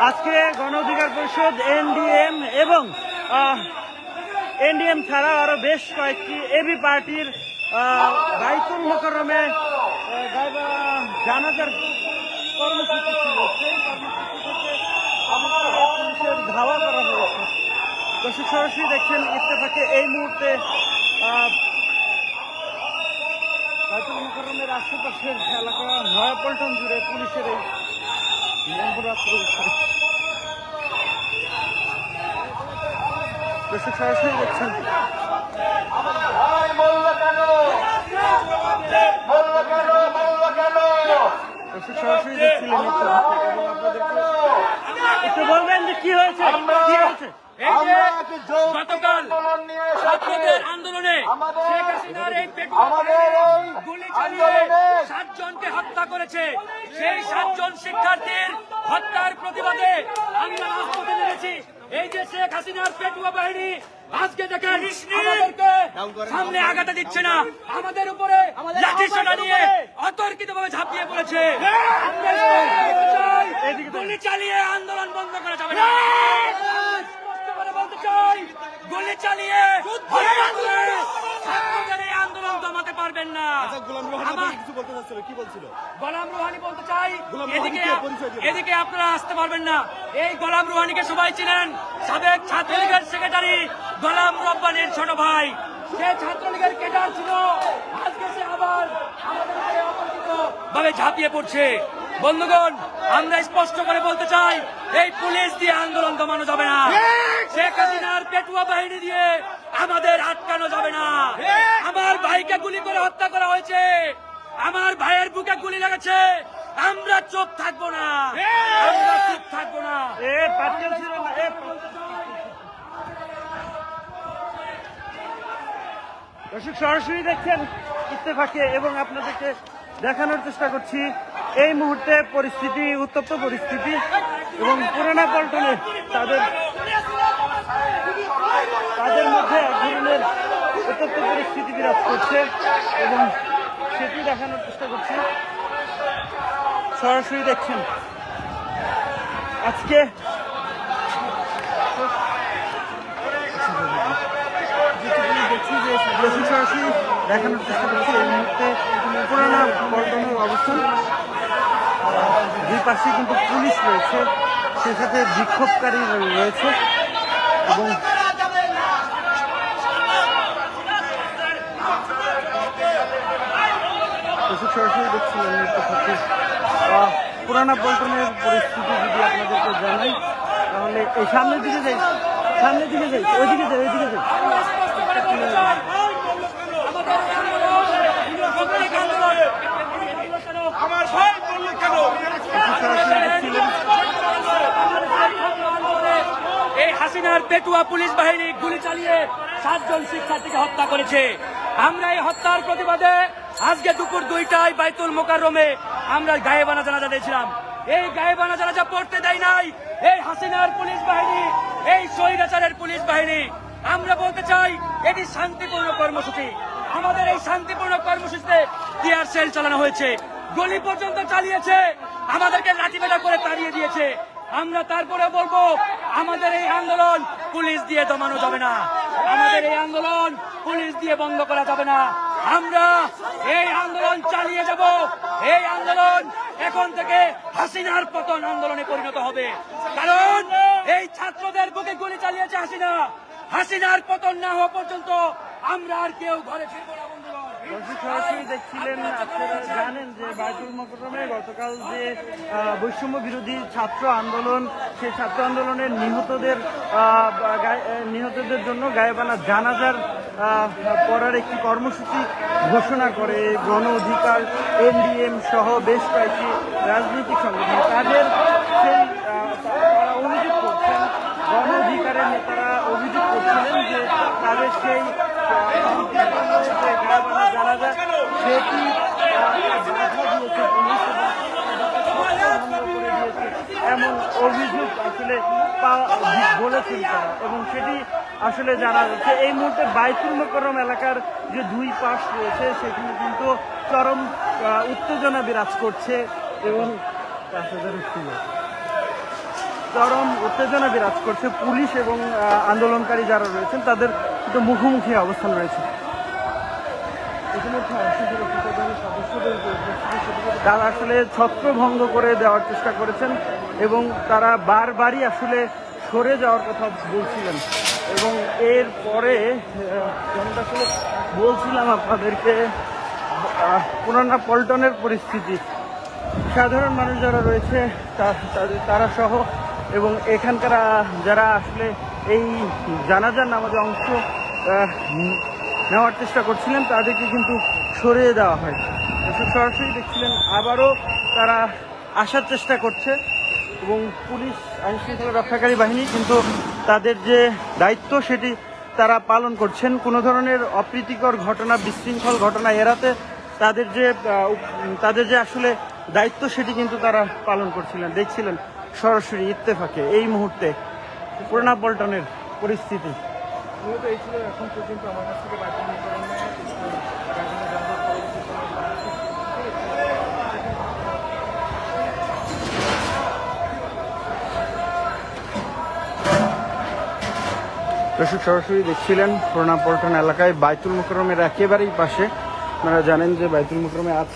আজকে গণ অধিকার পরিষদ এনডিএম এবং এনডিএম ছাড়াও আরো বেশ কয়েকটি এবি পার্টির বাইতুল মোকাররমে জানাজার কর্মসূচি ছিল। সেই কর্মসূচি থেকে পুলিশের ধাওয়া করা হয়েছে। দর্শক সরাসরি দেখছেন ইত্তেফাকে এই মুহূর্তে বাইতুল মোকাররমের আশেপাশের এলাকা নয়াপল্টন জুড়ে পুলিশের এই নবরাত্র উৎসব। দর্শক সরাসরি দেখছেন সরাসরি দেখছিলেন এবং আপনাদেরকে একটু বলবেন যে কি হয়েছে, কি হয়েছে। গতকাল ছাত্রদের আন্দোলনে শেখ হাসিনার এই গুলি চালিয়ে 7 জনকে হত্যা করেছে। সেই 7 জন শিক্ষার্থীর হত্যার প্রতিবাদে আমরা রাজপথে নেমেছি। এই যে শেখ হাসিনার পেটুয়া বাহিনী আজকে দেখেন আমাদেরকে সামনে আগাতে দিচ্ছে না, আমাদের উপরে লাঠি সোটা নিয়ে অতর্কিত ভাবে ঝাঁপিয়ে পড়েছে। গুলি চালিয়ে আন্দোলন বন্ধ করা যাবে না, বলতে চাই গুলি চালিয়ে ছাত্রদের এই আন্দোলন দমাতে পারবেন না। গোলাম রুহানি বলতে চাই এদিকে আপনারা আসতে পারবেন না। এই গোলাম রুহানিকে সবাই চিনেন, সাবেক ছাত্রলীগের সেক্রেটারি গোলাম রব্বানীর ছোট ভাই। সে ছাত্রলীগের ক্যাডার ছিল, আজকে সে আবার আমাদের অপরিচিত ভাবে ঝাঁপিয়ে পড়ছে। বন্ধুগণ, আমরা স্পষ্ট করে বলতে চাই এই পুলিশ দিয়ে আন্দোলন দমানো যাবে না, শেখ হাসিনার পেটুয়া বাহিনী দিয়ে আমাদের আটকানো যাবে না। আমার ভাইকে গুলি করে হত্যা করা হয়েছে, আমার ভাইয়ের বুকে গুলি লেগেছে, আমরা চুপ থাকবো না, আমরা চুপ থাকবো না। দর্শক সরাসরি দেখছেন ইত্তেফাকে এবং আপনাদেরকে দেখানোর চেষ্টা করছি এই মুহূর্তে পরিস্থিতি, উত্তপ্ত পরিস্থিতি এবং পুরানা পল্টনে তাদের মধ্যে এক ধরনের উত্তপ্ত পরিস্থিতি বিরাজ করছে এবং সেটি দেখানোর চেষ্টা করছি। সরাসরি দেখছেন আজকে সরাসরি দেখানোর চেষ্টা করছি এই মুহূর্তে পুরানা পল্টনের অবস্থান। দুই পাশে কিন্তু পুলিশ রয়েছে, সে সাথে বিক্ষোভকারী রয়েছে এবং সরাসরি দেখছিলেন পুরানা পল্টনের পরিস্থিতি যদি আপনাদেরকে জানাই তাহলে এই সামনের দিকে যাই, ওইদিকে যাই। এই হাসিনার পেটুয়া পুলিশ বাহিনী গুলি চালিয়ে 7 জন শিক্ষার্থীকে হত্যা করেছে। আমরা এই হত্যার প্রতিবাদে আজকে দুপুর 2টায় বাইতুল মোকাররমে আমরা গায়েবানা জানাজা দিয়েছিলাম। এই গায়েবানা জানাজা পড়তে দেয় নাই এই হাসিনার পুলিশ বাহিনী, এই স্বৈরাচারের পুলিশ বাহিনী। আমরা বলতে চাই এটি শান্তিপূর্ণ কর্মসূচি। আমাদের এই শান্তিপূর্ণ কর্মসূচিতে টিয়ার সেল চালানো হয়েছে, গুলি পর্যন্ত চালিয়েছে, আমাদেরকে লাঠিপেটা করে তাড়িয়ে দিয়েছে। আমরা তারপরে বলবো আমাদের এই আন্দোলন পুলিশ দিয়ে দমানো যাবে না, আমাদের এই আন্দোলন পুলিশ দিয়ে বন্ধ করা যাবে না। আমরা এই আন্দোলন চালিয়ে যাব। এই আন্দোলন এখন থেকে হাসিনার পতন আন্দোলনে পরিণত হবে, কারণ এই ছাত্রদের বুকে গুলি চালিয়েছে হাসিনা। হাসিনার পতন না হওয়া পর্যন্ত আমরা আর কেউ ঘরে ফিরবো না। সরাসরি দেখছিলেন, আপনারা জানেন যে বাইতুল মোকাররমে গতকাল যে বৈষম্য বিরোধী ছাত্র আন্দোলন, সেই ছাত্র আন্দোলনের নিহতদের জন্য গায়েবানা জানাজার পড়ার একটি কর্মসূচি ঘোষণা করে গণ অধিকার, এনডিএম সহ বেশ কয়েকটি রাজনৈতিক সংগঠন। তারা অভিযোগ করছেন, গণ অধিকারের নেতারা অভিযোগ করছিলেন যে তাদের সেই জানাজা সেটি এমন অভিযোগ আসলে বলেছেন তারা এবং সেটি আসলে জানা যাচ্ছে। এই মুহূর্তে বাইতুল মোকাররম এলাকার যে দুই পাশ রয়েছে সেখানে কিন্তু চরম উত্তেজনা বিরাজ করছে এবং চরম উত্তেজনা বিরাজ করছে। পুলিশ এবং আন্দোলনকারী যারা রয়েছেন তাদের কিন্তু মুখোমুখি অবস্থান রয়েছে। তারা আসলে ছত্রভঙ্গ করে দেওয়ার চেষ্টা করেছেন এবং তারা বারবারই আসলে সরে যাওয়ার কথা বলছিলেন। এবং এর পরে যেমনটা আসলে বলছিলাম আপনাদেরকে, পুরানা পল্টনের পরিস্থিতি, সাধারণ মানুষ যারা রয়েছে তারা সহ এবং এখানকার যারা আসলে এই জানাজার নামাজে অংশ নেওয়ার চেষ্টা করছিলেন তাদেরকে কিন্তু সরিয়ে দেওয়া হয়। সরাসরি দেখছিলেন আবারও তারা আসার চেষ্টা করছে এবং পুলিশ আইনশৃঙ্খলা রক্ষাকারী বাহিনী কিন্তু তাদের যে দায়িত্ব সেটি তারা পালন করছেন। কোনো ধরনের অপ্রীতিকর ঘটনা, বিশৃঙ্খল ঘটনা এড়াতে তাদের যে আসলে দায়িত্ব সেটি কিন্তু তারা পালন করছিলেন। দেখছিলেন সরাসরি ইত্তেফাকে এই মুহূর্তে পুরানা পল্টনের পরিস্থিতি। এই ছিল এখন পর্যন্ত আমার কাছ থেকে দর্শক সরাসরি দেখছিলেন পুরানা পল্টন এলাকায় বাইতুল মোকাররমের একেবারেই পাশে। আপনারা জানেন যে বাইতুল মোকাররমে আজ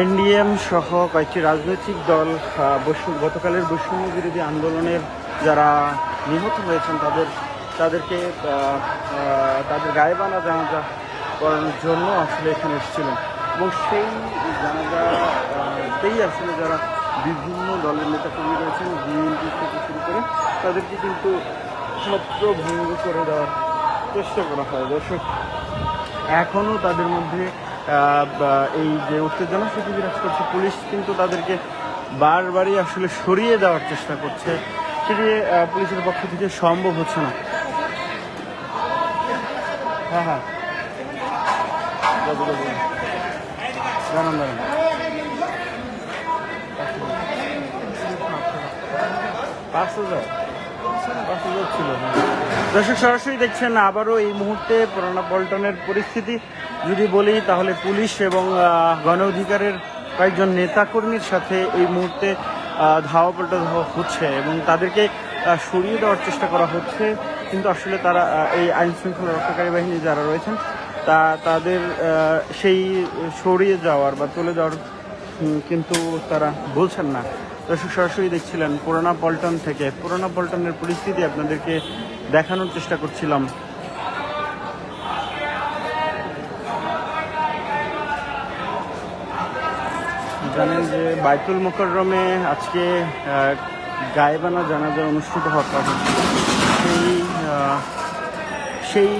এনডিএম সহ কয়েকটি রাজনৈতিক দল গতকালের বৈষম্য বিরোধী আন্দোলনের যারা নিহত হয়েছেন তাদেরকে তাদের গায়েবানা জানাজা করানোর জন্য আসলে এখানে এসেছিলেন এবং সেই জানাজাতেই আসলে যারা বিভিন্ন দলের নেতাকর্মী রয়েছেন, বিএনপি থেকে শুরু করে, তাদেরকে কিন্তু ছত্রভঙ্গ করে দেওয়ার চেষ্টা করা হয়। দর্শক এখনও তাদের মধ্যে এই যে উত্তেজনা সেটি বিরাজ করছে। পুলিশ কিন্তু তাদেরকে বারবারই আসলে সরিয়ে দেওয়ার চেষ্টা করছে, সেটি পুলিশের পক্ষ থেকে সম্ভব হচ্ছে না। হ্যাঁ জানান 5,000 ছিল। দর্শক সরাসরি দেখছেন আবারও এই মুহূর্তে পুরানা পল্টনের পরিস্থিতি যদি বলি তাহলে পুলিশ এবং গণ অধিকারের কয়েকজন নেতাকর্মীর সাথে এই মুহূর্তে ধাওয়া পাল্টা হচ্ছে এবং তাদেরকে সরিয়ে দেওয়ার চেষ্টা করা হচ্ছে। কিন্তু আসলে তারা এই আইন শৃঙ্খলা রক্ষাকারী বাহিনী যারা রয়েছেন তাদের সেই সরিয়ে যাওয়ার বা চলে যাওয়ার কিন্তু তারা বলছেন না। দর্শক সরাসরি দেখছিলেন পুরানা পল্টন থেকে পুরানা পল্টনের পরিস্থিতি আপনাদেরকে দেখানোর চেষ্টা করছিলাম। জানেন যে বাইতুল মোকাররমে আজকে গায়েবানা জানাজা অনুষ্ঠিত হওয়ার কথা। সেই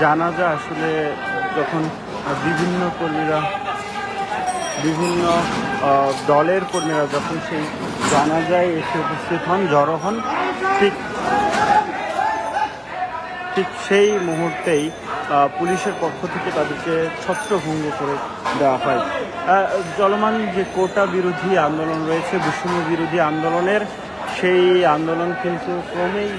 জানাজা আসলে যখন বিভিন্ন কর্মীরা, বিভিন্ন দলের কর্মীরা যখন সেই জানাজায় এসে উপস্থিত হন, জড়ো হন, ঠিক সেই মুহূর্তেই পুলিশের পক্ষ থেকে তাদেরকে ছত্রভঙ্গ করে দেওয়া হয়। চলমান যে কোটা বিরোধী আন্দোলন রয়েছে, বৈষম্য বিরোধী আন্দোলনের, সেই আন্দোলন কিন্তু ক্রমেই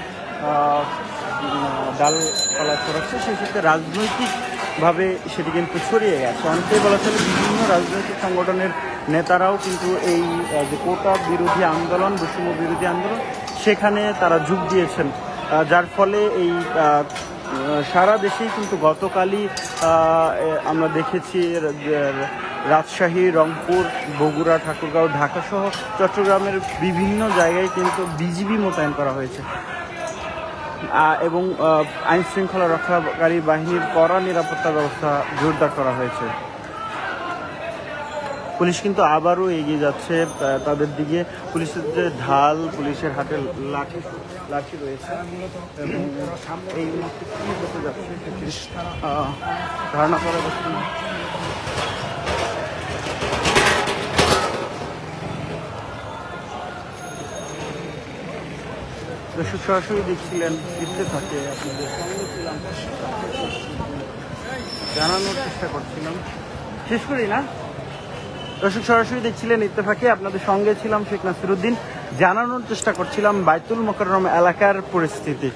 ডালপালা ছড়াচ্ছে। সেই ক্ষেত্রে রাজনৈতিকভাবে সেটি কিন্তু ছড়িয়ে গেছে। অনেকেই বলা চলে বিভিন্ন রাজনৈতিক সংগঠনের নেতারাও কিন্তু এই যে কোটা বিরোধী আন্দোলন, বৈষম্য বিরোধী আন্দোলন, সেখানে তারা যোগ দিয়েছেন, যার ফলে এই সারা দেশেই কিন্তু গতকালই আমরা দেখেছি রাজশাহী, রংপুর, বগুড়া, ঠাকুরগাঁও, ঢাকা সহ চট্টগ্রামের বিভিন্ন জায়গায় কিন্তু বিজিবি মোতায়েন করা হয়েছে এবং আইন শৃঙ্খলা রক্ষাকারী বাহিনীর কড়া নিরাপত্তা ব্যবস্থা জোরদার করা হয়েছে। পুলিশ কিন্তু আবারও এগিয়ে যাচ্ছে তাদের দিকে। পুলিশের যে ঢাল, পুলিশের হাতে লাঠি রয়েছে এবং এই মুহূর্তে কী হতে যাচ্ছে ধারণা করা যাচ্ছে না। দর্শক সরাসরি দেখছিলেন ইত্তেফাকে, আপনাদের সঙ্গে ছিলাম, জানানোর চেষ্টা করছিলাম। শেষ করি না? দর্শক সরাসরি দেখছিলেন ইত্তেফাকে, আপনাদের সঙ্গে ছিলাম শেখ নাসিরউদ্দিন, জানানোর চেষ্টা করছিলাম বাইতুল মোকাররম এলাকার পরিস্থিতি।